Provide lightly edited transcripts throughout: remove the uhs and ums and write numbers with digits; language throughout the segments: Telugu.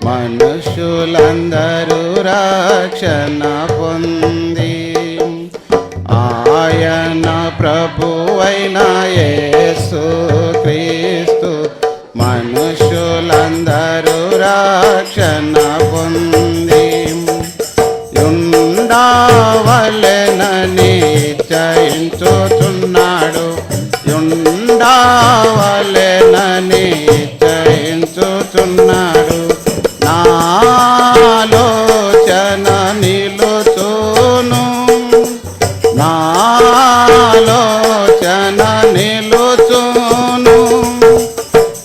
మనుషులందరూ రక్షణ పొంది ఆయన ప్రభువైన యేసు క్రీస్తు మనుషులందరూ రక్షణ పొంది ఉండవలెనని నిశ్చయించుచున్నాడు. ఉండవలెనని నిశ్చయించుచున్నాడు. నాలోచన నిలుచును, నాలోచన నిలుచును.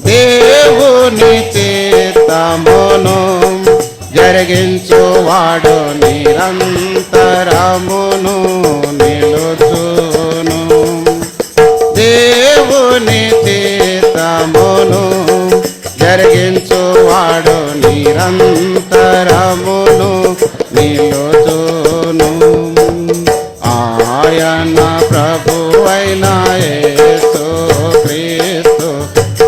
దేవుని చిత్తమును జరిగించువాడు నిరంతరమును నిలుచును. దేవుని చిత్తమును జరిగించువాడు నిరంతరమును నిలుచును. ఆయన ప్రభువైన యేసు క్రీస్తు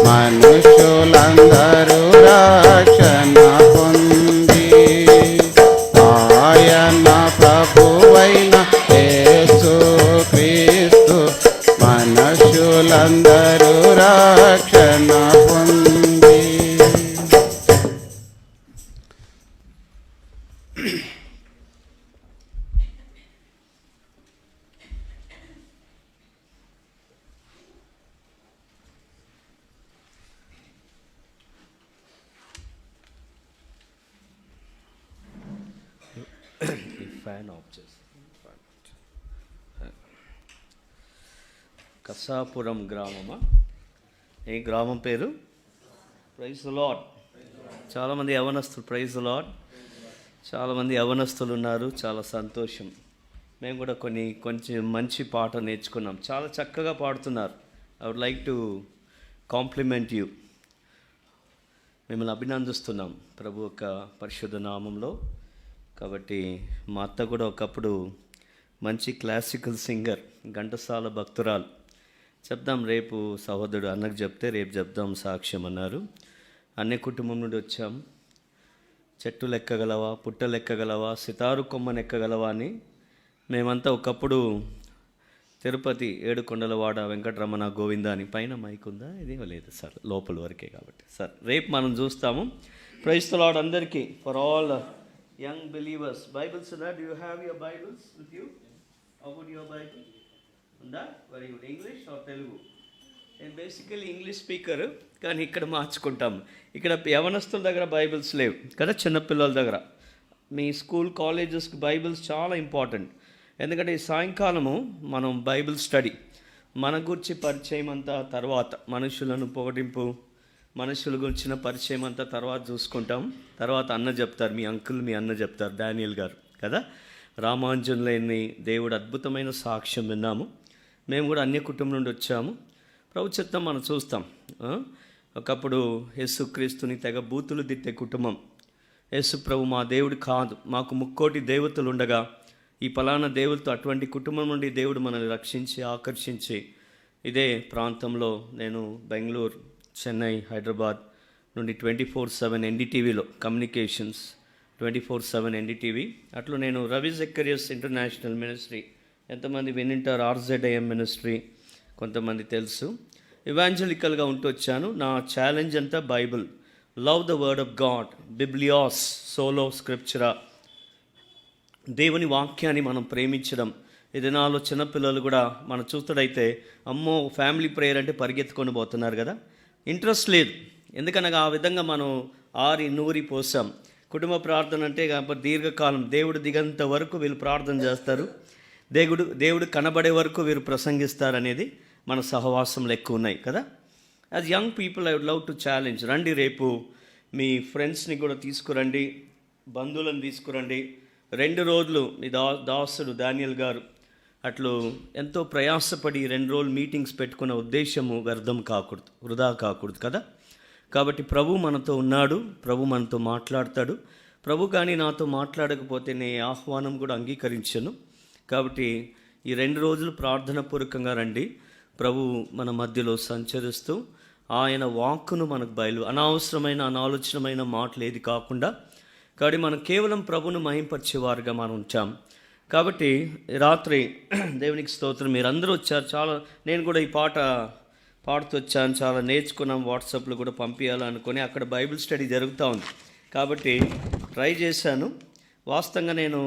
మనుషులందరూ రక్షణ పొంది ఆయన ప్రభువైన యేసు క్రీస్తు మనుషులందరూ రక్షణ పొంది. ఫ్యాన్ ఆఫ్ చేసి కసాపురం గ్రామమా? ఏ గ్రామం పేరు? Praise the lord. చాలామంది యవనస్తులు. Praise the lord. చాలామంది యవనస్తులు ఉన్నారు. చాలా సంతోషం. మేము కూడా కొంచెం మంచి పాట నేర్చుకున్నాం. చాలా చక్కగా పాడుతున్నారు. I would like to compliment you. మిమ్మల్ని అభినందిస్తున్నాం ప్రభు యొక్క పరిశుద్ధ నామంలో. కాబట్టి మా అత్త కూడా ఒకప్పుడు మంచి క్లాసికల్ సింగర్, ఘంటసాల భక్తురాలు. చెప్దాం రేపు సహోదరుడు అన్నకు చెప్తే రేపు చెప్దాం సాక్ష్యం అన్నారు. అన్ని కుటుంబం నుండి వచ్చాం. చెట్టు లెక్కగలవా, పుట్టలు ఎక్కగలవా, సితారు కొమ్మను ఎక్కగలవా అని మేమంతా ఒకప్పుడు తిరుపతి ఏడుకొండలవాడ వెంకటరమణ గోవింద అని పైన మైక్ ఉందా? ఇదేమో లేదు సార్, లోపల వరకే కాబట్టి సార్ రేపు మనం చూస్తాము. ప్రైజ్ ది లార్డ్ అందరికీ. For all young believers, Bibles are there. Do you have your Bibles with you? How good your Bible? Unda? Very good. English or Telugu? నేను బేసికలీ ఇంగ్లీష్ స్పీకర్, కానీ ఇక్కడ మార్చుకుంటాం. ఇక్కడ యవనస్తుల దగ్గర బైబిల్స్ లేవు కదా, చిన్నపిల్లల దగ్గర. మీ స్కూల్ కాలేజెస్కి బైబిల్స్ చాలా ఇంపార్టెంట్. ఎందుకంటే ఈ సాయంకాలము మనం బైబిల్ స్టడీ, మన గురించి పరిచయం అంతా తర్వాత, మనుషులను పొగటింపు, మనుషుల గురించిన పరిచయం అంతా తర్వాత చూసుకుంటాం. తర్వాత అన్న చెప్తారు, మీ అంకుల్ మీ అన్న చెప్తారు, డానియల్ గారు కదా. రామాంజనులేని దేవుడు అద్భుతమైన సాక్ష్యం విన్నాము. మేము కూడా అన్య కుటుంబం నుండి వచ్చాము. ప్రభు చిత్తం మనం చూస్తాం. ఒకప్పుడు యేసుక్రీస్తుని తెగ బూతులు తిట్టే కుటుంబం. యేసు ప్రభు మా దేవుడు కాదు, మాకు ముక్కోటి దేవతలు ఉండగా ఈ పలానా దేవుడితో అటువంటి కుటుంబం నుండి దేవుడు మనల్ని రక్షించి ఆకర్షించి ఇదే ప్రాంతంలో నేను బెంగళూరు, చెన్నై, హైదరాబాద్ నుండి 24/7 ఎన్డీటీవీలో కమ్యూనికేషన్స్ 24/7 ఎన్డీటీవీ. అట్లా నేను రవి జక్కరియస్ ఇంటర్నేషనల్ మినిస్ట్రీ, ఎంతమంది వినింటారు, RZIM మినిస్ట్రీ కొంతమంది తెలుసు, ఇవాంజలికల్గా ఉంటూ వచ్చాను. నా ఛాలెంజ్ అంతా Bible, love the word of God, బిబ్లియాస్ సోలో స్క్రిప్చరా, దేవుని వాక్యాన్ని మనం ప్రేమించడం. ఈ దినాల్లో చిన్నపిల్లలు కూడా మనం చూస్తుడైతే అమ్మో ఫ్యామిలీ ప్రేయర్ అంటే పరిగెత్తుకొని పోతున్నారు కదా. ఇంట్రెస్ట్ లేదు. ఎందుకనగా ఆ విధంగా మనం నూరి పోసాం. కుటుంబ ప్రార్థన అంటే దీర్ఘకాలం, దేవుడు దిగంత వరకు వీళ్ళు ప్రార్థన చేస్తారు, దేవుడు కనబడే వరకు వీరు ప్రసంగిస్తారు అనేది మన సహవాసంలో ఎక్కువ ఉన్నాయి కదా. As young people I would love to challenge. రండి, రేపు మీ ఫ్రెండ్స్ని కూడా తీసుకురండి, బంధువులను తీసుకురండి. 2 రోజులు మీ దాసుడు డానియల్ గారు అట్లు ఎంతో ప్రయాసపడి 2 రోజులు మీటింగ్స్ పెట్టుకున్న ఉద్దేశము వ్యర్థం కాకూడదు, వృధా కాకూడదు కదా. కాబట్టి ప్రభు మనతో ఉన్నాడు, ప్రభు మనతో మాట్లాడతాడు. ప్రభు కానీ నాతో మాట్లాడకపోతే నేను ఆహ్వానం కూడా అంగీకరించను. కాబట్టి ఈ 2 రోజులు ప్రార్థన పూర్వకంగా రండి. ప్రభు మన మధ్యలో సంచరిస్తూ ఆయన వాక్కును మనకు అనవసరమైన అనాలోచనమైన మాటలు ఏది కాకుండా కాబట్టి మనం కేవలం ప్రభును మహింపరిచేవారుగా మనం ఉంటాం. కాబట్టి రాత్రి దేవునికి స్తోత్రం, మీరందరూ వచ్చారు. చాలా నేను కూడా ఈ పాట పాడుతూ వచ్చాను, చాలా నేర్చుకున్నాం. వాట్సాప్లో కూడా పంపించాలనుకొని అక్కడ బైబిల్ స్టడీ జరుగుతూ ఉంది కాబట్టి ట్రై చేశాను. వాస్తవంగా నేను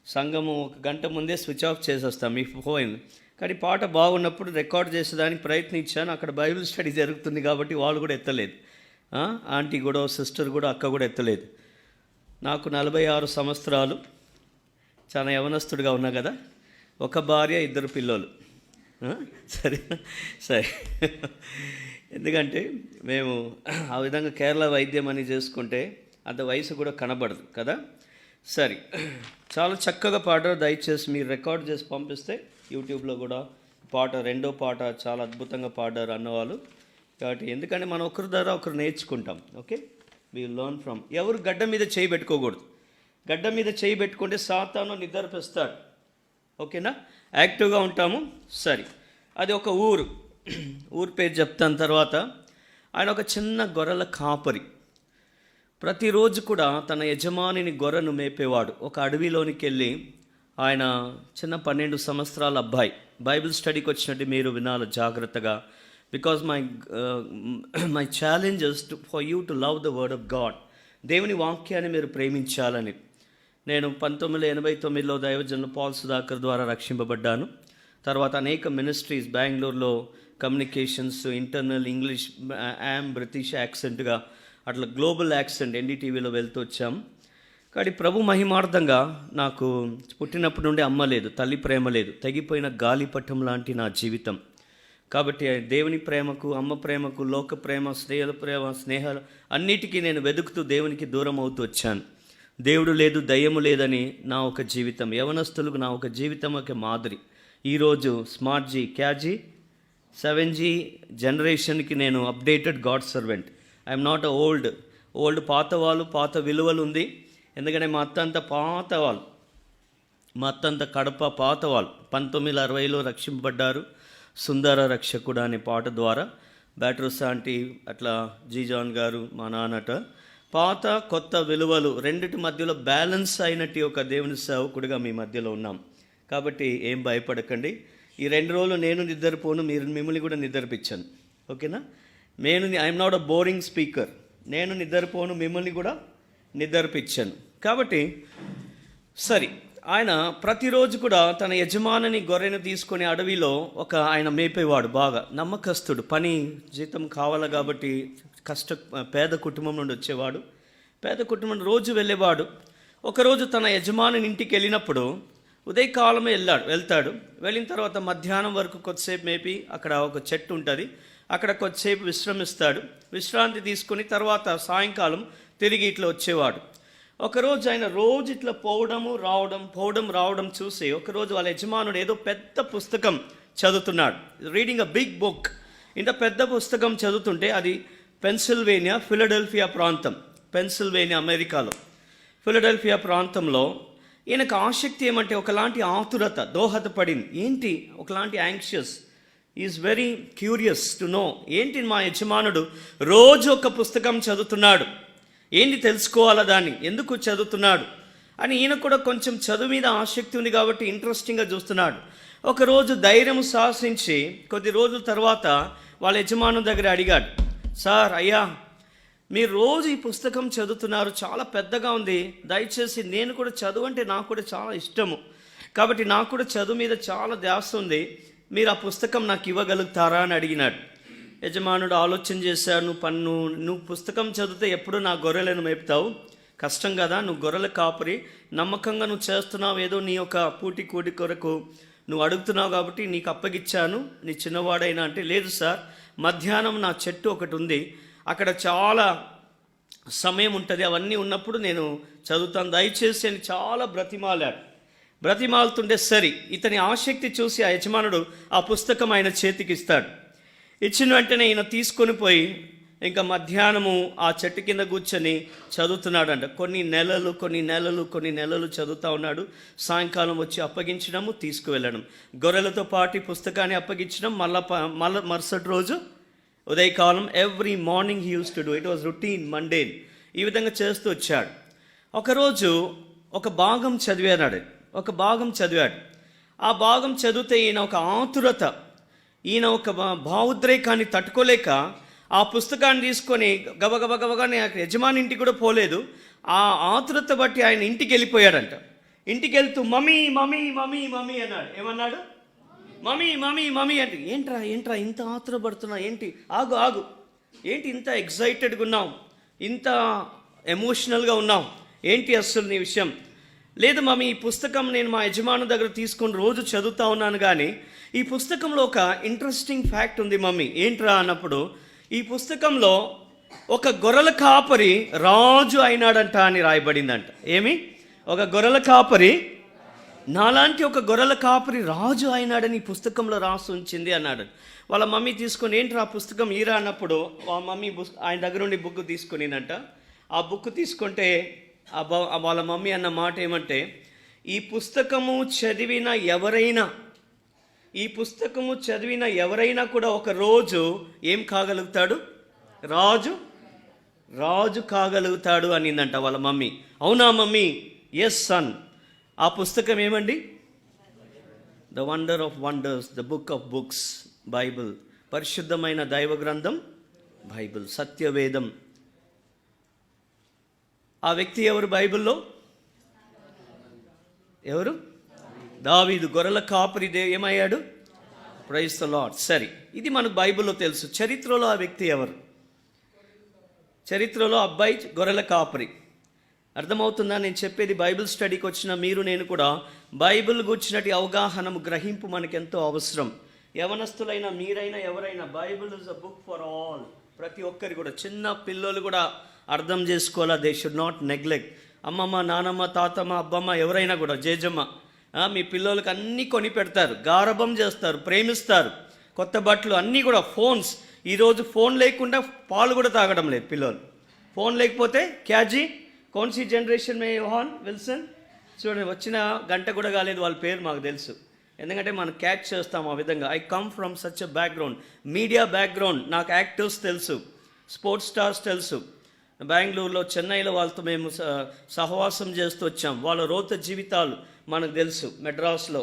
సంఘము 1 గంట ముందే స్విచ్ ఆఫ్ చేసేస్తాను మీ ఫోన్, కానీ పాట బాగున్నప్పుడు రికార్డ్ చేసేదానికి ప్రయత్నించాను. అక్కడ బైబిల్ స్టడీ జరుగుతుంది కాబట్టి వాళ్ళు కూడా ఎత్తలేదు, ఆంటీ కూడా, సిస్టర్ కూడా, అక్క కూడా ఎత్తలేదు. నాకు 46 సంవత్సరాలు, చాలా యవనస్తుడిగా ఉన్నా కదా, ఒక భార్య, 2 పిల్లలు. సరే సరే, ఎందుకంటే మేము ఆ విధంగా కేరళ వైద్యం అని చేసుకుంటే అంత వయసు కూడా కనబడదు కదా. సరే, చాలా చక్కగా పాడారు. దయచేసి మీరు రికార్డ్ చేసి పంపిస్తే యూట్యూబ్లో కూడా పాట, 2వ పాట చాలా అద్భుతంగా పాడారు అన్నవాళ్ళు. కాబట్టి ఎందుకంటే మనం ఒకరి ద్వారా ఒకరు నేర్చుకుంటాం. Okay, we learn from. ఎవరు గడ్డ మీద చేయి పెట్టుకోకూడదు. గడ్డ మీద చేయి పెట్టుకుంటే సాతాను నిద్రపిస్తాడు. ఓకేనా, యాక్టివ్గా ఉంటాము. సరే, అది ఒక ఊరు పేరు చెప్తాను తర్వాత. ఆయన ఒక చిన్న గొర్రెల కాపరి. ప్రతిరోజు కూడా తన యజమానిని గొర్రెను మేపేవాడు. ఒక అడవిలోనికి వెళ్ళి ఆయన చిన్న 12 సంవత్సరాల అబ్బాయి. బైబిల్ స్టడీకి వచ్చినట్టు మీరు వినాలి జాగ్రత్తగా. Because my challenges for you to love the word of God. దేవుని వాక్యాన్ని మీరు ప్రేమించాలని. నేను 1989లో దైవజనులు పాల్ సుధాకర్ ద్వారా రక్షింపబడ్డాను. తర్వాత అనేక మినిస్ట్రీస్, బెంగళూరులో కమ్యూనికేషన్స్, ఇంటర్నల్ ఇంగ్లీష్, బ్రిటిష్ యాక్సెంట్గా, అట్లా గ్లోబల్ యాక్సెంట్ ఎన్డీటీవీలో వెళ్తూ వచ్చాం. కానీ ప్రభు మహిమార్థంగా నాకు పుట్టినప్పటి నుండి అమ్మ లేదు, తల్లి ప్రేమ లేదు, తెగిపోయిన గాలిపటం లాంటి నా జీవితం. కాబట్టి దేవుని ప్రేమకు, అమ్మ ప్రేమకు, లోక ప్రేమ, స్నేహాలు అన్నిటికీ నేను వెతుకుతూ దేవునికి దూరం అవుతూ వచ్చాను. దేవుడు లేదు, దయ్యము లేదని నా ఒక జీవితం. యవనస్తులకు నా ఒక జీవితం ఒక మాదిరి. ఈరోజు స్మార్ట్ జీ, క్యాజీ 7G జనరేషన్కి నేను updated God servant. I'm not old పాత వాళ్ళు, పాత విలువలు ఉంది. ఎందుకంటే మా అత్త అంతా పాత వాళ్ళు, మా అత్త అంతా కడప పాత వాళ్ళు. 1960లో రక్షింపబడ్డారు. సుందర రక్షకుడు అనే పాట ద్వారా. బ్యాట్రస్ ఆంటీ, అట్లా జీజాన్ గారు, మా నాన్నట. పాత కొత్త విలువలు రెండిటి మధ్యలో బ్యాలెన్స్ అయినట్టు ఒక దేవుని సేవకుడిగా మీ మధ్యలో ఉన్నాం. కాబట్టి ఏం భయపడకండి. ఈ 2 రోజులు నేను నిద్రపోను, మిమ్మల్ని కూడా నిద్రపించాను. ఓకేనా, I'm not a boring speaker. నేను నిద్రపోను, మిమ్మల్ని కూడా నిద్రపించాను. కాబట్టి సరే, ఆయన ప్రతిరోజు కూడా తన యజమానిని గొర్రెను తీసుకొని అడవిలో ఆయన మేపేవాడు. బాగా నమ్మకస్తుడు, పని జీతం కావాలి కాబట్టి పేద కుటుంబం నుండి వచ్చేవాడు. పేద కుటుంబం రోజు వెళ్ళేవాడు. ఒకరోజు తన యజమాని ఇంటికి వెళ్ళినప్పుడు ఉదయకాలమే వెళ్తాడు. వెళ్ళిన తర్వాత మధ్యాహ్నం వరకు కొద్దిసేపు మేపి, అక్కడ ఒక చెట్టు ఉంటుంది, అక్కడ కొద్దిసేపు విశ్రమిస్తాడు. విశ్రాంతి తీసుకుని తర్వాత సాయంకాలం తిరిగి ఇట్లా వచ్చేవాడు. ఒకరోజు ఆయన రోజు ఇట్లా పోవడం రావడం చూసి ఒకరోజు వాళ్ళ యజమానుడు ఏదో పెద్ద పుస్తకం చదువుతున్నాడు. Reading a big book. ఇంత పెద్ద పుస్తకం చదువుతుంటే అది పెన్సిల్వేనియా, ఫిలడెల్ఫియా ప్రాంతం. పెన్సిల్వేనియా, అమెరికాలో ఫిలడెల్ఫియా ప్రాంతంలో ఈయనకు ఆసక్తి ఏమంటే ఒకలాంటి ఆతురత, దోహదపడింది. ఏంటి ఒకలాంటి anxious, is very curious to know. ఏంటి మా యజమానుడు రోజు ఒక పుస్తకం చదువుతున్నాడు, ఏంటి తెలుసుకోవాలా దాన్ని, ఎందుకు చదువుతున్నాడు అని ఈయన కూడా కొంచెం చదువు మీద ఆసక్తి ఉంది కాబట్టి ఇంట్రెస్టింగ్గా చూస్తున్నాడు. ఒకరోజు ధైర్యం సాహసించి కొద్ది రోజుల తర్వాత వాళ్ళ యజమాను దగ్గర అడిగాడు, సార్ అయ్యా, మీరు రోజు ఈ పుస్తకం చదువుతున్నారు, చాలా పెద్దగా ఉంది, దయచేసి నేను కూడా చదువు అంటే నాకు కూడా చాలా ఇష్టము, కాబట్టి నాకు కూడా చదువు మీద చాలా ధ్యాస ఉంది, మీరు ఆ పుస్తకం నాకు ఇవ్వగలుగుతారా అని అడిగినాడు. యజమానుడు ఆలోచన చేశాడు, నువ్వు పుస్తకం చదివితే ఎప్పుడు నా గొర్రెలను మేపుతావు, కష్టం కదా, నువ్వు గొర్రెల కాపరి, నమ్మకంగా నువ్వు చేస్తున్నావు, ఏదో నీ యొక్క పూటి కూడి కొరకు నువ్వు అడుగుతున్నావు కాబట్టి నీకు అప్పగిచ్చాను, నీ చిన్నవాడైనా అంటే, లేదు సార్, మధ్యాహ్నం నా చెట్టు ఒకటి ఉంది, అక్కడ చాలా సమయం ఉంటుంది, అవన్నీ ఉన్నప్పుడు నేను చదువుతాను, దయచేసి అని చాలా బ్రతిమాలుతుంటే సరి ఇతని ఆసక్తి చూసి ఆ యజమానుడు ఆ పుస్తకం ఆయన చేతికి ఇస్తాడు. ఇచ్చిన వెంటనే ఈయన తీసుకొని పోయి ఇంకా మధ్యాహ్నము ఆ చెట్టు కింద కూర్చొని చదువుతున్నాడంట. కొన్ని నెలలు చదువుతూ ఉన్నాడు. సాయంకాలం వచ్చి అప్పగించడము, తీసుకువెళ్ళడం, గొర్రెలతో పాటు పుస్తకాన్ని అప్పగించడం, మళ్ళా మరుసటి రోజు ఉదయకాలం every morning he use to do. It was routine, mundane. ఈ విధంగా చేస్తూ వచ్చాడు. ఒకరోజు ఒక భాగం చదివాడు. ఆ భాగం చదివితే ఈయన ఒక ఆతురత, ఈయన ఒక భావోద్రేకాన్ని తట్టుకోలేక ఆ పుస్తకాన్ని తీసుకొని గబగబగానే యజమాని ఇంటికి కూడా పోలేదు. ఆ ఆతురత బట్టి ఆయన ఇంటికి వెళ్ళిపోయాడంట. ఇంటికి వెళ్తూ మమ్మీ మమ్మీ మమ్మీ మమ్మీ అన్నాడు. ఏమన్నాడు? మమ్మీ మమ్మీ మమ్మీ అంటే ఏంట్రా ఇంత ఆతురపడుతున్నా, ఏంటి ఆగు ఏంటి ఇంత ఎగ్జైటెడ్గా ఉన్నావు, ఇంత ఎమోషనల్గా ఉన్నావు, ఏంటి అస్సలు నీ విషయం? లేదు మమ్మీ, ఈ పుస్తకం నేను మా యజమాని దగ్గర తీసుకొని రోజు చదువుతా ఉన్నాను, కానీ ఈ పుస్తకంలో ఒక ఇంట్రెస్టింగ్ ఫ్యాక్ట్ ఉంది మమ్మీ. ఏంట్రా అన్నప్పుడు, ఈ పుస్తకంలో ఒక గొర్రెల కాపరి రాజు అయినాడంట అని రాయబడిందంట. ఏమి? ఒక గొర్రెల కాపరి, నాలాంటి ఒక గొర్రెల కాపరి రాజు అయినాడని ఈ పుస్తకంలో రాసి ఉంచింది అన్నాడు. వాళ్ళ మమ్మీ తీసుకొని ఏంట్రా ఆ పుస్తకం ఈరా అన్నప్పుడు ఆ మమ్మీ ఆయన దగ్గర నుండి బుక్ తీసుకునినంట. ఆ బుక్ తీసుకుంటే వాళ్ళ మమ్మీ అన్న మాట ఏమంటే, ఈ పుస్తకము చదివిన ఎవరైనా కూడా ఒక రోజు ఏం కాగలుగుతాడు? రాజు కాగలుగుతాడు అనిందంట వాళ్ళ మమ్మీ. అవునా మమ్మీ? Yes sun. ఆ పుస్తకం ఏమండి? The wonder of wonders, the book of books, Bible. పరిశుద్ధమైన దైవ గ్రంథం బైబిల్, సత్యవేదం. ఆ వ్యక్తి ఎవరు బైబిల్లో? ఎవరు? దావీదు. గొర్రెల కాపరి ఏమయ్యాడు? Praise the lord. సరే, ఇది మనకు బైబిల్లో తెలుసు. చరిత్రలో ఆ వ్యక్తి ఎవరు? చరిత్రలో అబ్బాయి గొర్రెల కాపరి. అర్థమవుతుందా నేను చెప్పేది? బైబిల్ స్టడీకి వచ్చిన మీరు నేను కూడా బైబిల్ గుర్చినటి అవగాహన, గ్రహింపు మనకెంతో అవసరం. యవనస్తులైన మీరైనా ఎవరైనా, Bible is a book for all. ప్రతి ఒక్కరి కూడా, చిన్న పిల్లలు కూడా అర్థం చేసుకోవాలా. They should not neglect. అమ్మమ్మ, నానమ్మ, తాతమ్మ, అబ్బమ్మ, ఎవరైనా కూడా, జేజమ్మ, మీ పిల్లలకి అన్నీ కొని పెడతారు, గారభం చేస్తారు, ప్రేమిస్తారు, కొత్త బట్టలు అన్నీ కూడా. ఫోన్స్, ఈరోజు ఫోన్ లేకుండా పాలు కూడా తాగడం లేదు పిల్లలు. ఫోన్ లేకపోతే క్యాజీ కౌన్సీ జనరేషన్ మే యోహాన్ విల్సన్ చూడండి, వచ్చిన గంట కూడా కాలేదు వాళ్ళ పేరు మాకు తెలుసు. ఎందుకంటే మనం క్యాచ్ చేస్తాం ఆ విధంగా. I come from such a background, media background. నాకు యాక్టర్స్ తెలుసు, స్పోర్ట్స్ స్టార్స్ తెలుసు. బెంగళూరులో, చెన్నైలో వాళ్ళతో మేము సహవాసం చేస్తూ వచ్చాం. వాళ్ళ రోత జీవితాలు మనకు తెలుసు. మెడ్రాస్లో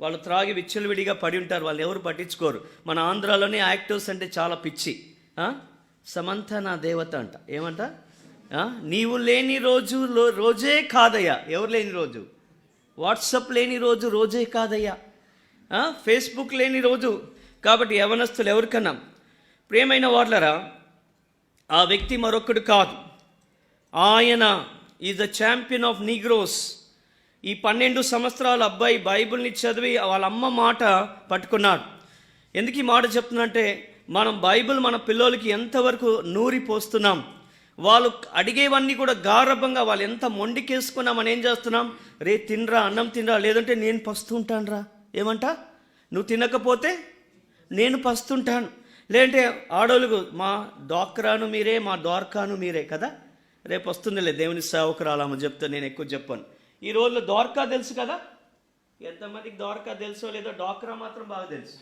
వాళ్ళు త్రాగి విచ్చలవిడిగా పడి ఉంటారు, వాళ్ళు ఎవరు పట్టించుకోరు. మన ఆంధ్రాలోనే యాక్టర్స్ అంటే చాలా పిచ్చి. సమంత నా దేవత అంట. ఏమంట? నీవు లేని రోజే కాదయ్యా. ఎవరు లేని రోజు? వాట్సాప్ లేని రోజే కాదయ్యా. ఫేస్బుక్ లేని రోజు. కాబట్టి యవనస్తులు ఎవరికన్నా, ప్రియమైన వాళ్ళరా, ఆ వ్యక్తి మరొకడు కాదు. ఆయన is the champion of Negroes. ఈ 12 సంవత్సరాల అబ్బాయి బైబిల్ని చదివి వాళ్ళ అమ్మ మాట పట్టుకున్నాడు. ఎందుకు ఈ మాట చెప్తున్నంటే, మనం బైబిల్ మన పిల్లలకి ఎంతవరకు నూరి పోస్తున్నాం. వాళ్ళు అడిగేవన్నీ కూడా గారభంగా, వాళ్ళు ఎంత మొండికేసుకున్నా మనం ఏం చేస్తున్నాం? రే తినరా, అన్నం తినరా, లేదంటే నేను పస్తుంటాను రా. ఏమంటా? నువ్వు తినకపోతే నేను పస్తుంటాను. లేదంటే ఆడోళ్ళకు మా డాక్రాను మీరే, మా ద్వారకాను మీరే కదా. రేపు వస్తుందిలే దేవుని సేవకురాలమ్మ చెప్తా, నేను ఎక్కువ చెప్పాను. ఈ రోజుల్లో ద్వారకా తెలుసు కదా. ఎంతమందికి ద్వారకా తెలుసో లేదో, డాక్రా మాత్రం బాగా తెలుసు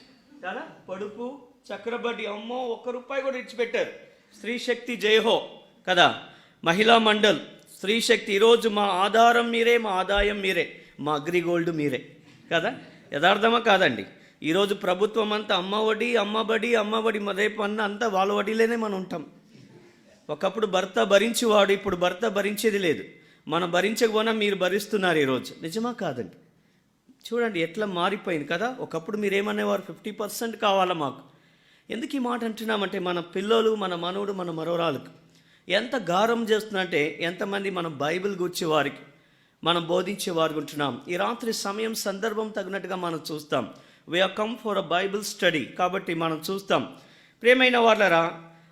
కదా. పొడుపు చక్రబడ్డి, అమ్మో, ₹1 కూడా ఇచ్చిపెట్టారు. స్త్రీ శక్తి జయహో కదా. మహిళా మండల్, స్త్రీ శక్తి. ఈరోజు మా ఆధారం మీరే, మా ఆదాయం మీరే, మా అగ్రిగోల్డ్ మీరే కదా. యథార్థమా కాదండి? ఈరోజు ప్రభుత్వం అంతా అమ్మఒడి, అమ్మబడి రేపు అంతా వాళ్ళ వడిలోనే మనం ఉంటాం. ఒకప్పుడు భర్త భరించేవాడు, ఇప్పుడు భర్త భరించేది లేదు. మనం భరించకపోయినా మీరు భరిస్తున్నారు ఈరోజు. నిజమా కాదండి? చూడండి ఎట్లా మారిపోయింది కదా. ఒకప్పుడు మీరేమనేవారు? 50% కావాలా మాకు. ఎందుకు ఈ మాట అంటున్నామంటే, మన పిల్లలు, మన మనవుడు, మన మనవరాలకు ఎంత గారం చేస్తున్నంటే, ఎంతమంది మనం బైబిల్ గుర్చే వారికి మనం బోధించే వారికి ఉంటున్నాం. ఈ రాత్రి సమయం సందర్భం తగినట్టుగా మనం చూస్తాం. We are come for a Bible study. కాబట్టి మనం చూస్తాం. ప్రియమైన వాళ్ళరా,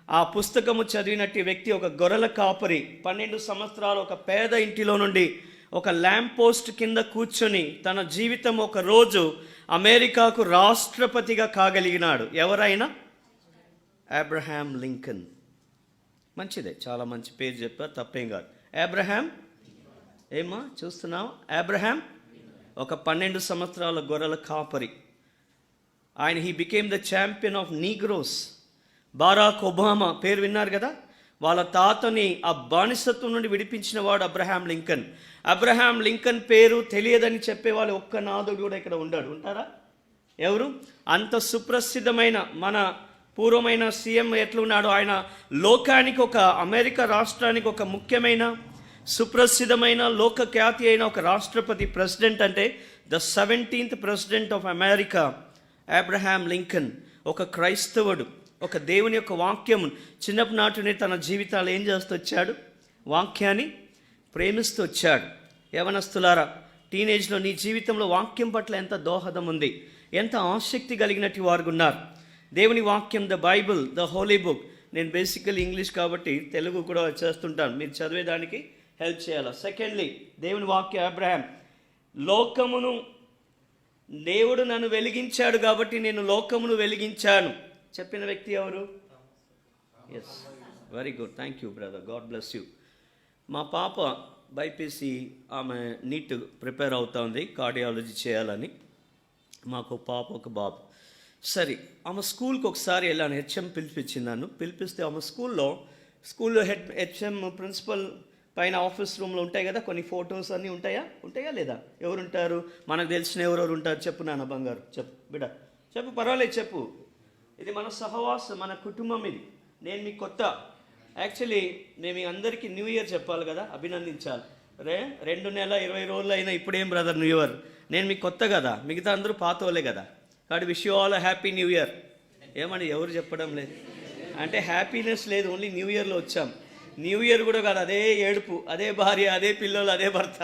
ఆ పుస్తకము చదివినట్టు వ్యక్తి ఒక గొర్రెల కాపరి, 12 సంవత్సరాలు ఒక పేద ఇంటిలో నుండి ఒక ల్యాంప్ పోస్ట్ కింద కూర్చొని తన జీవితం ఒక రోజు అమెరికాకు రాష్ట్రపతిగా కాగలిగినాడు. ఎవరైనా? Abraham Lincoln. మంచిదే, చాలా మంచి పేరు చెప్పారు, తప్పేం కాదు. అబ్రహాం ఏమా చూస్తున్నావు? అబ్రహాం ఒక 12 సంవత్సరాల గొర్రెల కాపరి. ఆయన he became the champion of Negroes. Barack Obama పేరు విన్నారు కదా, వాళ్ళ తాతని ఆ బానిసత్వం నుండి విడిపించిన వాడు అబ్రహాం లింకన్. అబ్రహాం లింకన్ పేరు తెలియదని చెప్పేవాళ్ళు ఒక్క నాదుడు కూడా ఇక్కడ ఉంటారా? ఎవరు? అంత సుప్రసిద్ధమైన మన పూర్వమైన సీఎం ఎట్లున్నాడో ఆయన లోకానికి, ఒక అమెరికా రాష్ట్రానికి ఒక ముఖ్యమైన సుప్రసిద్ధమైన లోక ఖ్యాతి అయిన ఒక రాష్ట్రపతి, ప్రెసిడెంట్ అంటే the 17th president of America Abraham Lincoln. ఒక క్రైస్తవుడు, ఒక దేవుని యొక్క వాక్యం చిన్నప్పటి నాటినే తన జీవితాలు ఏం చేస్తూ వచ్చాడు? వాక్యాన్ని ప్రేమిస్తూ వచ్చాడు. యవనస్తులారా, టీనేజ్లో నీ జీవితంలో వాక్యం పట్ల ఎంత దోహదం ఉంది, ఎంత ఆసక్తి కలిగినట్టు వారు ఉన్నారు. దేవుని వాక్యం, the Bible, the holy book. నేను బేసికల్లీ ఇంగ్లీష్ కాబట్టి తెలుగు కూడా చేస్తుంటాను, మీరు చదివేదానికి హెల్ప్ చేయాలి. సెకండ్లీ, దేవుని వాక్యం అబ్రహాం, లోకమును దేవుడు నన్ను వెలిగించాడు కాబట్టి నేను లోకమును వెలిగించాను చెప్పిన వ్యక్తి ఎవరు? Yes, very good, thank you brother, God bless you. మా పాప బైపీసీ, ఆమె నీట్ ప్రిపేర్ అవుతోంది కార్డియాలజీ చేయాలని. మాకు పాప ఒక బాబు. సరే, ఆమె స్కూల్కి ఒకసారి వెళ్ళాను, హెచ్ఎం పిలిపించింది నన్ను. పిలిపిస్తే ఆమె స్కూల్లో హెచ్ఎం ప్రిన్సిపల్ పైన ఆఫీస్ రూమ్లో ఉంటాయి కదా కొన్ని ఫొటోస్ అన్నీ ఉంటాయా లేదా? ఎవరుంటారు? మనకు తెలిసిన ఎవరెవరు ఉంటారు చెప్పు నాన్న బంగారు, చెప్పు బిడ్డ, చెప్పు, పర్వాలేదు చెప్పు. ఇది మన సహవాసం, మన కుటుంబం. ఇది నేను మీ కొత్త. యాక్చువల్లీ నేను మీ అందరికీ న్యూ ఇయర్ చెప్పాలి కదా, అభినందించాలి. 2 నెలల 20 రోజులు అయినా ఇప్పుడేం బ్రదర్ న్యూ ఇయర్? నేను మీకు కొత్త కదా, మిగతా అందరూ పాతోలే కదా. కాబట్టి wish you all happy new year. ఏమని ఎవరు చెప్పడం లేదు అంటే హ్యాపీనెస్ లేదు, ఓన్లీ న్యూ ఇయర్లో వచ్చాం. న్యూ ఇయర్ కూడా కాదు, అదే ఏడుపు, అదే భార్య, అదే పిల్లలు, అదే భర్త,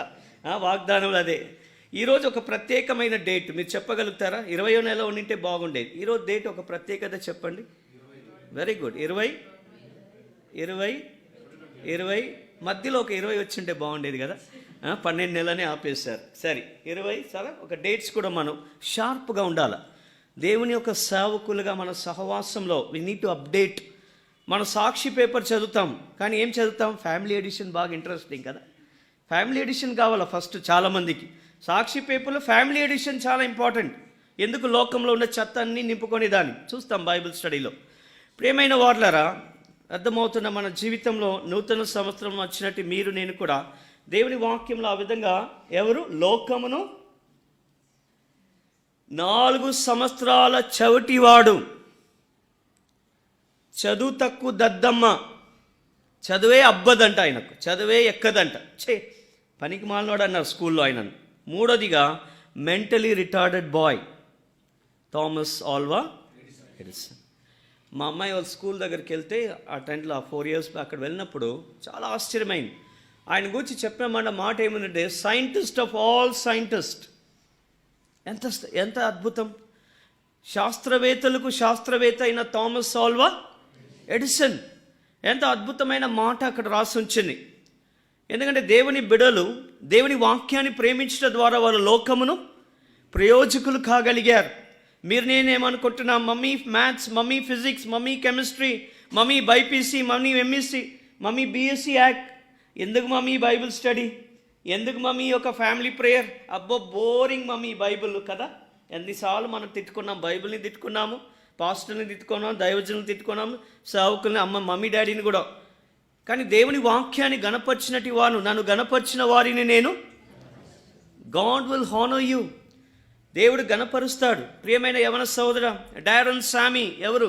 వాగ్దానములు అదే. ఈరోజు ఒక ప్రత్యేకమైన డేట్ మీరు చెప్పగలుగుతారా? 20వ నెల ఉండింటే బాగుండేది. ఈరోజు డేట్ ఒక ప్రత్యేకత చెప్పండి. Very good. 20 మధ్యలో ఒక 20 వచ్చింటే బాగుండేది కదా. 12 నెలలనే ఆపేశారు. సరే, 20 సరే. ఒక డేట్స్ కూడా మనం షార్ప్గా ఉండాలి. దేవుని యొక్క సేవకులుగా మన సహవాసంలో వి నీడ్ టు అప్డేట్. మన సాక్షి పేపర్ చదువుతాం, కానీ ఏం చదువుతాం? ఫ్యామిలీ ఎడిషన్ బాగా ఇంట్రెస్టింగ్ కదా. ఫ్యామిలీ ఎడిషన్ కావాలా ఫస్ట్ చాలామందికి. సాక్షి పేపర్లో ఫ్యామిలీ ఎడిషన్ చాలా ఇంపార్టెంట్. ఎందుకు? లోకంలో ఉన్న చెత్త అన్నీ నింపుకొని దాన్ని చూస్తాం బైబిల్ స్టడీలో. ప్రియమైన వార్లరా, అర్థమవుతున్న మన జీవితంలో నూతన సంవత్సరం వచ్చినట్టు మీరు నేను కూడా దేవుని వాక్యంలో ఆ విధంగా ఎవరు? లోకమును 4 సంవత్సరాల చవిటివాడు, చదువు తక్కువ దద్దమ్మ, చదువే అబ్బదంట ఆయనకు, చదువే ఎక్కదంట, పనికి మాలినోడు అన్నారు స్కూల్లో ఆయనను. మూడోదిగా mentally retarded boy, Thomas Alva Edison. మా అమ్మాయి వాళ్ళ స్కూల్ దగ్గరికి వెళ్తే ఆ టైంలో 4 years అక్కడ వెళ్ళినప్పుడు చాలా ఆశ్చర్యమైంది. ఆయన గురించి చెప్పిన మాట ఏమంటే సైంటిస్ట్ ఆఫ్ ఆల్ సైంటిస్ట్. ఎంత అద్భుతం! శాస్త్రవేత్తలకు శాస్త్రవేత్త అయిన థామస్ ఆల్వా ఎడిసన్. ఎంత అద్భుతమైన మాట అక్కడ రాసి ఉంచింది. ఎందుకంటే దేవుని బిడలు దేవుని వాక్యాన్ని ప్రేమించడం ద్వారా వాళ్ళ లోకమును ప్రయోజకులు కాగలిగారు. మీరు నేనేమనుకుంటున్నా, mummy maths, mummy physics, mummy chemistry, mummy BiPC, mummy MEC, mummy BSc act, ఎందుకు మమ్మీ బైబిల్ స్టడీ, ఎందుకు మమ్మీ ఒక ఫ్యామిలీ ప్రేయర్, అబ్బో బోరింగ్ మమ్మీ బైబిల్ కదా. ఎన్నిసార్లు మనం తిట్టుకున్నాం, బైబిల్ని తిట్టుకున్నాము, పాస్టర్ని తిట్టుకున్నాము, దైవజనులను తిట్టుకున్నాము, సేవకుల్ని, మమ్మీ డాడీని కూడా. కానీ దేవుని వాక్యాన్ని గణపరిచినట్టు వారు, నన్ను గణపరిచిన వారిని నేను, గాడ్ విల్ హానర్ యూ, దేవుడు గణపరుస్తాడు. ప్రియమైన యవన సోదర, డారెన్ సామీ ఎవరు?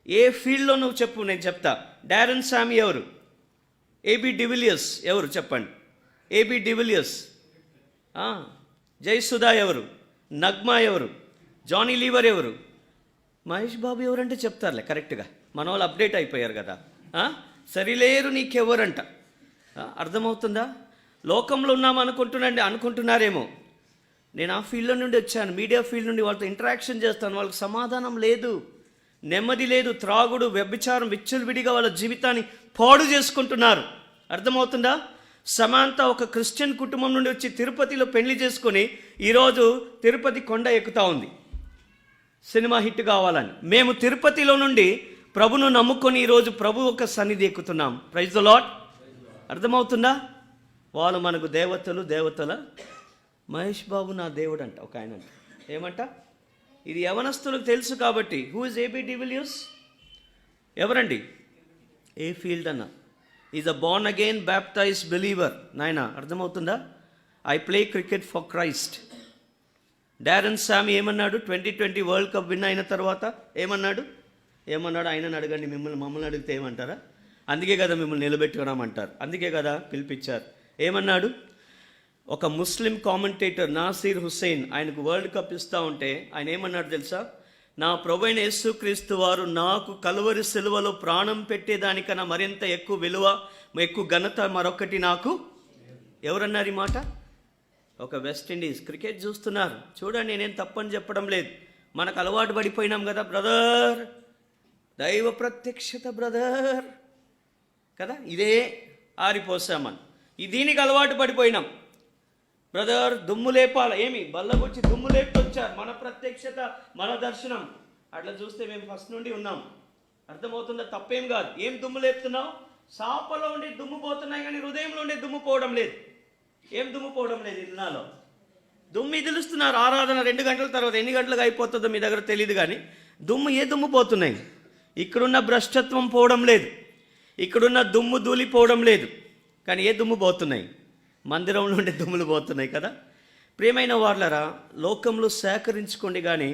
ఏ ఫీల్డ్లో నువ్వు చెప్పు, నేను చెప్తా. డారెన్ సామీ ఎవరు? ఏబి డివిలియర్స్ ఎవరు చెప్పండి? AB de Villiers. జయసుధా ఎవరు? నగ్మా ఎవరు? జానీ లీవర్ ఎవరు? మహేష్ బాబు ఎవరంటే చెప్తారులే కరెక్ట్గా, మన వాళ్ళు అప్డేట్ అయిపోయారు కదా. సరిలేరు నీకెవరంట. అర్థమవుతుందా? లోకంలో అనుకుంటున్నారేమో. నేను ఆ ఫీల్డ్లో నుండి వచ్చాను, మీడియా ఫీల్డ్ నుండి. వాళ్ళతో ఇంటరాక్షన్ చేస్తాను, వాళ్ళకి సమాధానం లేదు, నెమ్మది లేదు, త్రాగుడు, వ్యభిచారం, విచ్చలవిడిగా వాళ్ళ జీవితాన్ని పాడు చేసుకుంటున్నారు. అర్థమవుతుందా? సమాంత ఒక క్రిస్టియన్ కుటుంబం నుండి వచ్చి తిరుపతిలో పెళ్లి చేసుకొని ఈరోజు తిరుపతి కొండ ఎక్కుతా ఉంది సినిమా హిట్ కావాలని. మేము తిరుపతిలో నుండి ప్రభును నమ్ముకొని ఈరోజు ప్రభు ఒక సన్నిధి ఎక్కుతున్నాం. Praise the lord. అర్థమవుతుందా? వాళ్ళు మనకు దేవతల. మహేష్ బాబు నా దేవుడు అంట ఒక ఆయన అంట. ఏమంట? ఇది యవనస్తులకు తెలుసు కాబట్టి. Who is AB de Villiers? ఎవరండి? ఏ ఫీల్డ్ అన్న? Is a born again baptised believer. నాయన అర్థమవుతుందా? I play cricket for Christ. Darren Sammy ఏమన్నాడు? 2020 వరల్డ్ కప్ విన్ అయిన తర్వాత ఏమన్నాడు? ఆయనని అడగండి, మమ్మల్ని అడిగితే ఏమంటారా? అందుకే కదా మిమ్మల్ని నిలబెట్టుకున్నామంటారు, అందుకే కదా పిలిపించారు. ఏమన్నాడు? ఒక ముస్లిం కామెంటేటర్ నాసీర్ హుస్సేన్ ఆయనకు వరల్డ్ కప్ ఇస్తూ ఉంటే ఆయన ఏమన్నాడు తెలుసా? నా ప్రభువైన యేసుక్రీస్తు వారు నాకు కలువరి సిలువలో ప్రాణం పెట్టేదానికన్నా మరింత ఎక్కువ విలువ, ఎక్కువ ఘనత మరొకటి నాకు. ఎవరన్నారు ఈ మాట? ఒక వెస్టిండీస్ క్రికెట్ చూస్తున్నారు. చూడండి, నేనేం తప్పని చెప్పడం లేదు, మనకు అలవాటు పడిపోయినాం కదా బ్రదర్, దైవ ప్రత్యక్షత బ్రదర్ కదా, ఇదే ఆరిపోసామని దీనికి అలవాటు పడిపోయినాం. బ్రదర్ దుమ్ము లేపాల, ఏమి బల్లగొచ్చి దుమ్ము లేపుకొచ్చారు, మన ప్రత్యక్షత మన దర్శనం. అట్లా చూస్తే మేము ఫస్ట్ నుండి ఉన్నాం. అర్థమవుతుందా? తప్పేం కాదు. ఏం దుమ్ము లేపుతున్నావు? సాపలో ఉండి దుమ్ము పోతున్నాయి కానీ హృదయంలో ఉండే దుమ్ము పోవడం లేదు. ఏం దుమ్ము పోవడం లేదు? ఇన్నాలో దుమ్ము ఇదిలుస్తున్నారు. ఆరాధన 2 గంటల తర్వాత ఎన్ని గంటలకు అయిపోతుందో మీ దగ్గర తెలియదు కానీ ఏ దుమ్ము పోతున్నాయి? ఇక్కడున్న భ్రష్టత్వం పోవడం లేదు, ఇక్కడున్న దుమ్ము ధూళిపోవడం లేదు, కానీ ఏ దుమ్ము పోతున్నాయి? మందిరంలో ఉండే దుమ్ములు పోతున్నాయి కదా. ప్రియమైన వాళ్ళరా, లోకంలో సేకరించుకోండి కానీ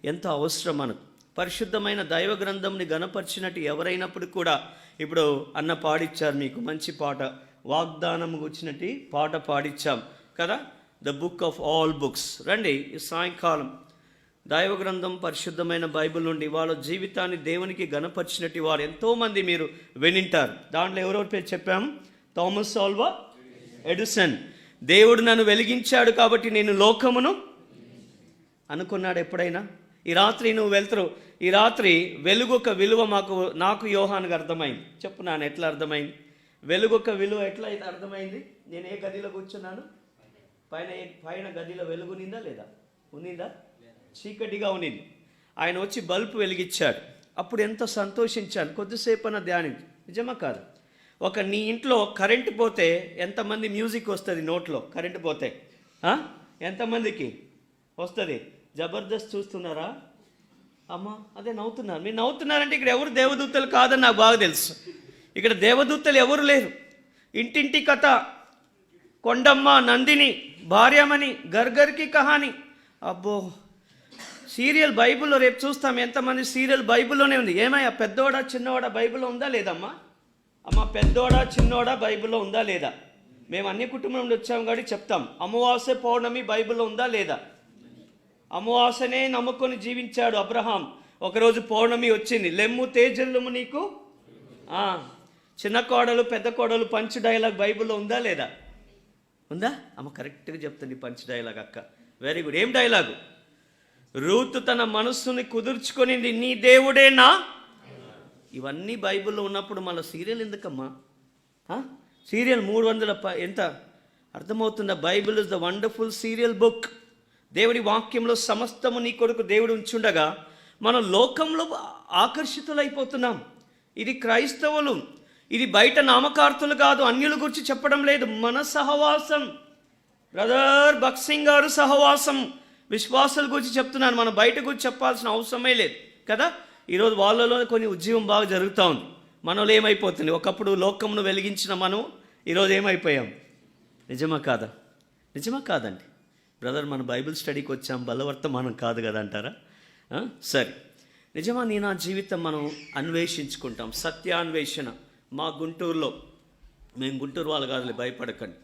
ఎంతో అవసరం మనకు. పరిశుద్ధమైన దైవ గ్రంథంని గణపరిచినట్టు ఎవరైనప్పుడు కూడా, ఇప్పుడు అన్న పాడిచ్చారు మీకు మంచి పాట, వాగ్దానం వచ్చినట్టు పాట పాడిచ్చాం కదా, the book of all books. రండి ఈ సాయంకాలం దైవ గ్రంథం పరిశుద్ధమైన బైబిల్ నుండి వాళ్ళ జీవితాన్ని దేవునికి గణపరిచినట్టు వారు ఎంతోమంది మీరు వినింటారు. దాంట్లో ఎవరెవరి పేరు చెప్పాము? Thomas Alva Edison. దేవుడు నన్ను వెలిగించాడు కాబట్టి నేను లోకమును అనుకున్నాడు ఎప్పుడైనా? ఈ రాత్రి నువ్వు వెళ్తారు, ఈ రాత్రి వెలుగొక విలువ నాకు యోహానికి అర్థమైంది. చెప్పు నాన్న, ఎట్లా అర్థమైంది? వెలుగొక విలువ ఎట్లా అయితే అర్థమైంది? నేను ఏ గదిలో కూర్చున్నాను? పైన గదిలో వెలుగునిందా లేదా? ఉన్నిందా? చీకటిగా ఉన్నింది. ఆయన వచ్చి బల్బు వెలిగించాడు. అప్పుడు ఎంత సంతోషించాను. కొద్దిసేపు అన్న ధ్యానించి, నిజమా కాదు? నీ ఇంట్లో కరెంటు పోతే ఎంతమంది మ్యూజిక్ వస్తుంది? నోట్లో కరెంటు పోతే ఎంతమందికి వస్తుంది? జబర్దస్త్ చూస్తున్నారా? అమ్మా అదే నవ్వుతున్నారు. మీరు నవ్వుతున్నారంటే ఇక్కడ ఎవరు దేవదూతలు కాదని నాకు బాగా తెలుసు. ఇక్కడ దేవదూతలు ఎవరు లేరు. ఇంటింటి కథ, కొండమ్మ, నందిని, భార్యమణి, గర్గర్కి కహాని. అబ్బో, సీరియల్ బైబిల్లో రేపు చూస్తాం ఎంతమంది సీరియల్ బైబిల్లోనే ఉంది. ఏమయ్యా పెద్దోడా చిన్నోడా బైబిల్లో ఉందా లేదమ్మా? అమ్మ పెద్దోడా చిన్నోడా బైబిల్లో ఉందా లేదా? మేము అన్ని కుటుంబం నుండి వచ్చాము కాబట్టి చెప్తాం. అమావాస్య పౌర్ణమి బైబిల్లో ఉందా లేదా? అమావాస్యనే నమ్ముకొని జీవించాడు అబ్రహాం. ఒకరోజు పౌర్ణమి వచ్చింది. లెమ్ము తేజల్లుము నీకు. చిన్న కోడలు పెద్ద కోడలు పంచ్ డైలాగ్ బైబిల్లో ఉందా లేదా? ఉందా? అమ్మ కరెక్ట్గా చెప్తుంది పంచ్ డైలాగ్ అక్క, వెరీ గుడ్. ఏం డైలాగు? రూతు తన మనస్సుని కుదుర్చుకొనింది, నీ దేవుడేనా. ఇవన్నీ బైబిల్లో ఉన్నప్పుడు మళ్ళీ సీరియల్ ఎందుకమ్మా? సీరియల్ 300 ఎంత అర్థమవుతుందా? Bible is the wonderful serial book. దేవుడి వాక్యంలో సమస్తము నీ కొరకు దేవుడు ఉంచుండగా మనం లోకంలో ఆకర్షితులైపోతున్నాం. ఇది క్రైస్తవులు, ఇది బయట నామకార్తులు కాదు, అన్యుల గురించి చెప్పడం లేదు. మన సహవాసం, బ్రదర్ భక్సింగ్ గారు సహవాసం, విశ్వాసాల గురించి చెప్తున్నాను. మనం బయట గురించి చెప్పాల్సిన అవసరమే లేదు కదా. ఈరోజు వాళ్ళలో కొన్ని ఉద్యమం బాగా జరుగుతూ ఉంది. మనలో ఏమైపోతుంది? ఒకప్పుడు లోకమును వెలిగించిన మనం ఈరోజు ఏమైపోయాం? నిజమా కాదా? నిజమా కాదండి బ్రదర్? మన బైబిల్ స్టడీకి వచ్చాం, బలవర్తమానం కాదు కదా అంటారా? సరే, నిజమా నీ నా జీవితం మనం అన్వేషించుకుంటాం. సత్యాన్వేషణ. మా గుంటూరులో, మేము గుంటూరు వాళ్ళు కాదులే, భయపడకండి,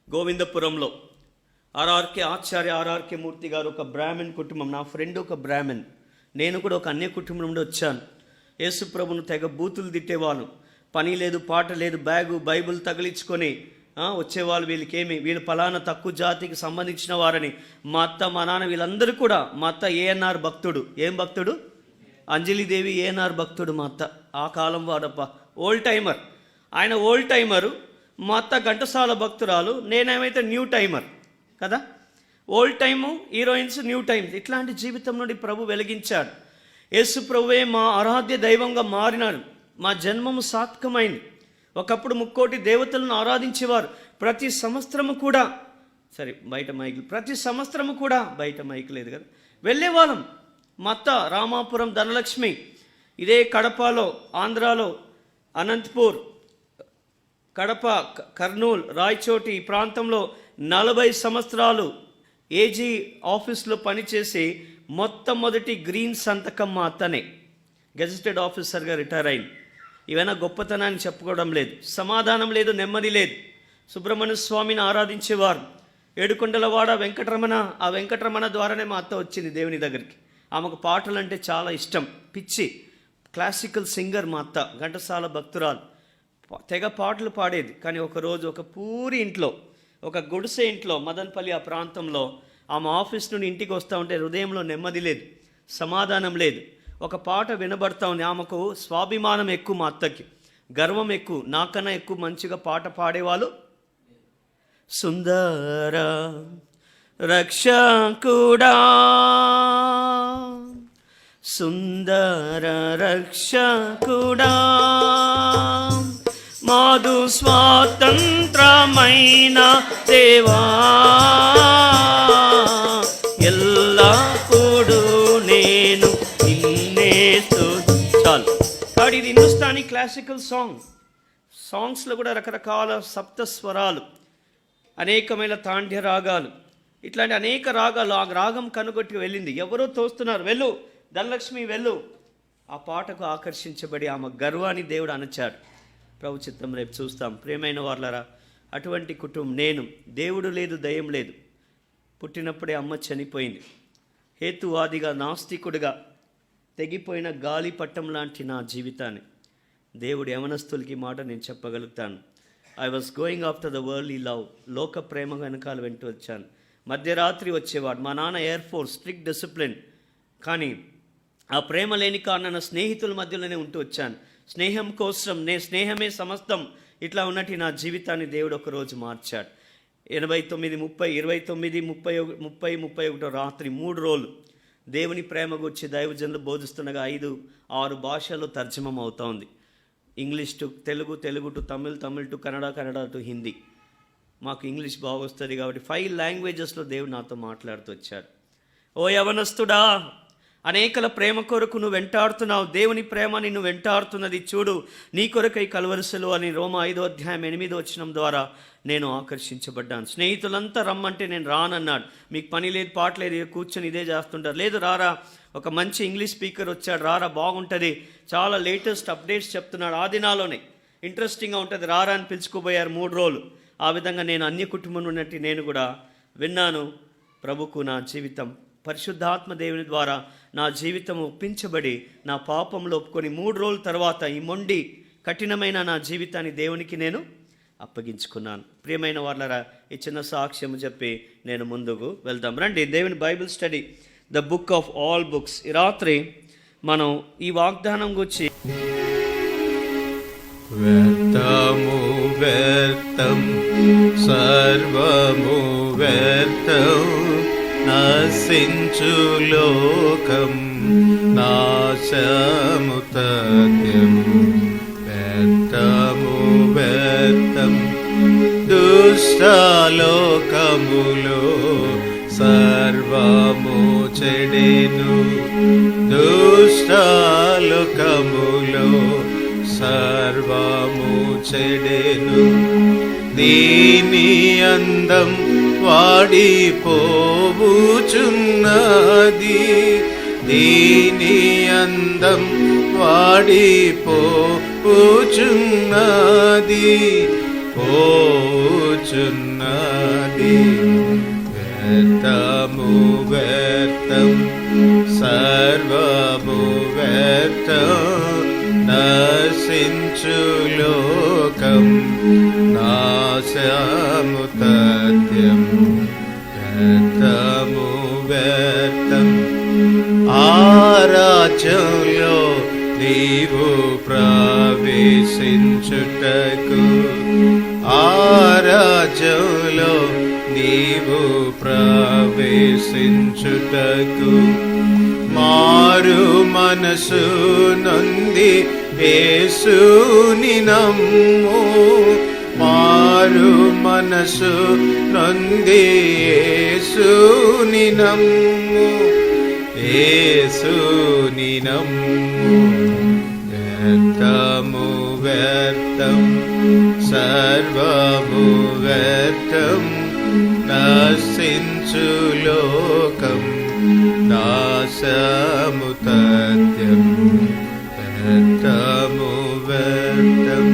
గోవిందపురంలో ఆర్ఆర్కే మూర్తి గారు ఒక బ్రాహ్మణ్ కుటుంబం. నా ఫ్రెండ్ ఒక బ్రాహ్మణ్, నేను కూడా ఒక అన్య కుటుంబం నుండి వచ్చాను. యేసుప్రభును తెగ బూతులు తిట్టేవాళ్ళు, పని లేదు పాట లేదు, బైబిల్ తగిలించుకొని వచ్చేవాళ్ళు. వీళ్ళు పలానా తక్కువ జాతికి సంబంధించిన వారని. మా అత్త మా నాన్న వీళ్ళందరూ కూడా, మా అత్త ఏఎన్ఆర్ భక్తుడు. ఏం భక్తుడు? అంజలిదేవి ఏఎన్ఆర్ భక్తుడు మా అత్త. ఆ కాలం వాడప్ప, ఓల్డ్ టైమర్. ఆయన ఓల్డ్ టైమరు, మా అత్త ఘంటసాల భక్తురాలు, నేనేమైతే న్యూ టైమర్ కదా. Old time heroines, new times. ఇట్లాంటి జీవితం నుండి ప్రభు వెలిగించాడు. యేసు ప్రభువే మా ఆరాధ్య దైవంగా మారినాడు. మా జన్మము సార్థకమైంది. ఒకప్పుడు 3,000,000 దేవతలను ఆరాధించేవారు. ప్రతి సంవత్సరము కూడా, సరే బయట మైకులు, ప్రతి సంవత్సరము కూడా, బయట మైకు లేదు కదా, వెళ్ళేవాళ్ళం. మా అత్త రామాపురం ధనలక్ష్మి ఇదే కడపలో, ఆంధ్రాలో, అనంతపూర్, కడప, కర్నూలు, రాయచోటి ఈ ప్రాంతంలో 40 సంవత్సరాలు ఏజీ ఆఫీస్లో పనిచేసి మొట్టమొదటి గ్రీన్ సంతకం మా అత్తనే, గెజిటెడ్ ఆఫీసర్గా రిటైర్ అయింది. ఇవైనా గొప్పతనాన్ని చెప్పుకోవడం లేదు. సమాధానం లేదు, నెమ్మది లేదు. సుబ్రహ్మణ్య స్వామిని ఆరాధించేవారు. ఏడుకొండలవాడ వెంకటరమణ, ఆ వెంకటరమణ ద్వారానే మా అత్త వచ్చింది దేవుని దగ్గరికి. ఆమెకు పాటలు అంటే చాలా ఇష్టం, పిచ్చి. క్లాసికల్ సింగర్ మా అత్త, ఘంటసాల భక్తురాలు, తెగ పాటలు పాడేది. కానీ ఒకరోజు ఒక పూరి ఇంట్లో, ఒక గుడిసె ఇంట్లో, మదన్పల్లి ఆ ప్రాంతంలో ఆమె ఆఫీస్ నుండి ఇంటికి వస్తూ ఉంటే హృదయంలో నెమ్మది లేదు, సమాధానం లేదు. ఒక పాట వినబడతా ఉంది. ఆమెకు స్వాభిమానం ఎక్కువ, మా అత్తకి గర్వం ఎక్కువ. నాకన్నా ఎక్కువ మంచిగా పాట పాడేవాళ్ళు. సుందర రక్షకుడా, సుందర రక్షకుడా, మాదు స్వాతంత్రమైన దేవా, ఎల్లప్పుడూ నేను నిన్నే చాలు. కాబట్టి ఇది హిందుస్థానీ క్లాసికల్ సాంగ్స్లో కూడా రకరకాల సప్త స్వరాలు, అనేకమైన తాండ్య రాగాలు, ఇట్లాంటి అనేక రాగాలు. ఆ రాగం కనుగొట్టి వెళ్ళింది. ఎవరో తోస్తున్నారు, వెళ్ళు ధనలక్ష్మి వెళ్ళు. ఆ పాటకు ఆకర్షించబడి ఆమె గర్వాన్ని దేవుడు అణచాడు. ప్రభు చిత్తం రేపు చూస్తాం. ప్రియమైన వాళ్ళరా, అటువంటి కుటుంబం నేను. దేవుడు లేదు, దయ్యం లేదు. పుట్టినప్పుడే అమ్మ చనిపోయింది. హేతువాదిగా, నాస్తికుడిగా, తెగిపోయిన గాలి పట్టం లాంటి నా జీవితాన్ని దేవుడు యవనస్తులకి మాట నేను చెప్పగలుగుతాను. I was going after the worldly love. లోక ప్రేమ వెనకాల వెంటూ వచ్చాను. మధ్యరాత్రి వచ్చేవాడు. మా నాన్న ఎయిర్ ఫోర్స్, స్ట్రిక్ట్ డిసిప్లిన్. కానీ ఆ ప్రేమ లేని కారణాన స్నేహితుల మధ్యలోనే ఉంటూ వచ్చాను. స్నేహం కోసం, స్నేహమే సమస్తం. ఇట్లా ఉన్నట్టు నా జీవితాన్ని దేవుడు ఒకరోజు మార్చాడు. 89, 30, 29, 30, 31 రాత్రి 3 రోజులు దేవుని ప్రేమ గురించి దైవజనులు బోధిస్తుండగా 5-6 భాషల్లో తర్జమం అవుతా ఉంది. English to Telugu, Telugu to Tamil, Tamil to Kannada, Kannada to Hindi. మాకు ఇంగ్లీష్ బాగా వస్తుంది కాబట్టి 5 లాంగ్వేజెస్లో దేవుడు నాతో మాట్లాడుతూ వచ్చాడు. ఓ యవనస్తుడా, అనేకల ప్రేమ కొరకు నువ్వు వెంటాడుతున్నావు. దేవుని ప్రేమ నిన్ను వెంటాడుతున్నది చూడు. నీ కొరకై కలువరిసెలు అని రోమా 5:8 ద్వారా నేను ఆకర్షించబడ్డాను. స్నేహితులంతా రమ్మంటే నేను రానన్నాడు. మీకు పని లేదు, పాట లేదు, కూర్చొని ఇదే చేస్తుంటారు. లేదు రారా, ఒక మంచి ఇంగ్లీష్ స్పీకర్ వచ్చాడు, రారా బాగుంటుంది, చాలా లేటెస్ట్ అప్డేట్స్ చెప్తున్నాడు. ఆ దినాలోనే ఇంట్రెస్టింగ్గా ఉంటుంది, రారా అని పిలుచుకుపోయారు 3 రోజులు. ఆ విధంగా నేను అన్య కుటుంబం ఉన్నట్టు నేను కూడా విన్నాను. ప్రభుకు నా జీవితం పరిశుద్ధాత్మ దేవుని ద్వారా నా జీవితం ఒప్పించబడి నా పాపంలో ఒప్పుకొని 3 రోజుల తర్వాత ఈ మొండి కఠినమైన నా జీవితాన్ని దేవునికి నేను అప్పగించుకున్నాను. ప్రియమైన వాళ్ళరా, ఈ చిన్న సాక్ష్యం చెప్పి నేను ముందుకు వెళ్దాం. రండి, దేవుని Bible study, the book of all books. ఈ రాత్రి మనం ఈ వాగ్దానం గురించి వ్యర్థము వ్యర్థం సర్వము వ్యర్థం నశించు లోకం నాశము తథ్యం. వ్యర్థము వ్యర్థం దుష్టలోకములో సర్వము చెడెను. దుష్టలోకములో సర్వము చెడెను. దీని అందం వాడిపోవుచున్నది. దీని అందం వాడిపోవుచున్నది. పోచున్నది. వ్యర్థము వ్యర్థం సర్వము వ్యర్థం నశించు లోకం నాశము తథ్యం. వ్యర్థము వ్యర్థం ఆరాజ్యంలో నీవు ప్రవేశించుటకు. ఆరాజ్యంలో నీవు ప్రవేశించుటకు మారు మనసు నొంది యేసుని నమ్ము. మారు మనసు నొంది యేసుని నమ్ము. యేసుని నమ్ము. వ్యర్థము వ్యర్థం సర్వము వ్యర్థం, నశించు లోకం నాశము తథ్యం. వ్యర్థము వ్యర్థం